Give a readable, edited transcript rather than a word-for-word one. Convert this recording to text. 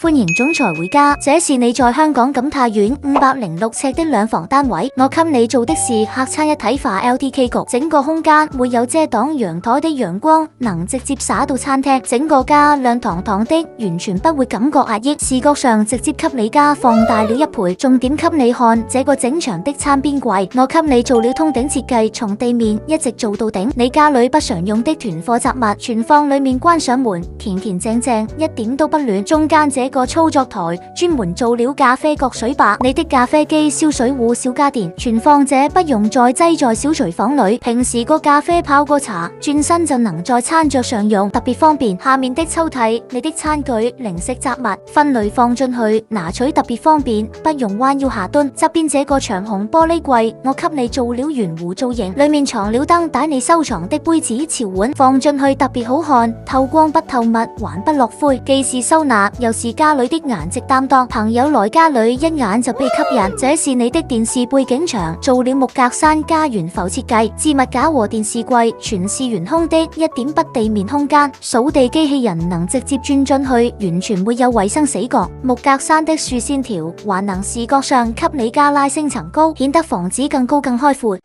歡迎總裁回家，這是你在香港錦泰苑506尺的兩房單位。我給你做的是客餐一體化 LDK 局，整個空間沒有遮擋陽台的陽光，能直接灑到餐廳。整個家亮堂堂的，完全不會感覺壓抑，視覺上直接給你家放大了一倍。重點給你看這個整牆的餐邊櫃，我給你做了通頂設計，從地面一直做到頂。你家裏不常用的囤貨雜物存放裏面，關上門，乾乾淨淨，一點都不亂。中間這個操作台專門做了咖啡角水壩，你的咖啡機、燒水壺、小家電存放者不用再擠在小廚房裏，平時個咖啡泡個茶，轉身就能在餐桌上用，特別方便。下面的抽屜，你的餐具、零食雜物分類放進去，拿取特別方便，不用彎腰下蹲。側邊這個長紅玻璃櫃，我給你做了圓弧造型，裏面藏了燈帶你收藏的杯子、潮碗，放進去特別好看，透光不透密，還不落灰，既是收納又是家裏的顏值擔當，朋友來家裏一眼就被吸引。這是你的電視背景牆，做了木格山加懸浮設計，置物架和電視櫃全是懸空的，一點不地面空間。掃地機器人能直接轉進去，完全沒有衛生死角。木格山的豎線條還能視覺上給你家拉升層高，顯得房子更高更開闊。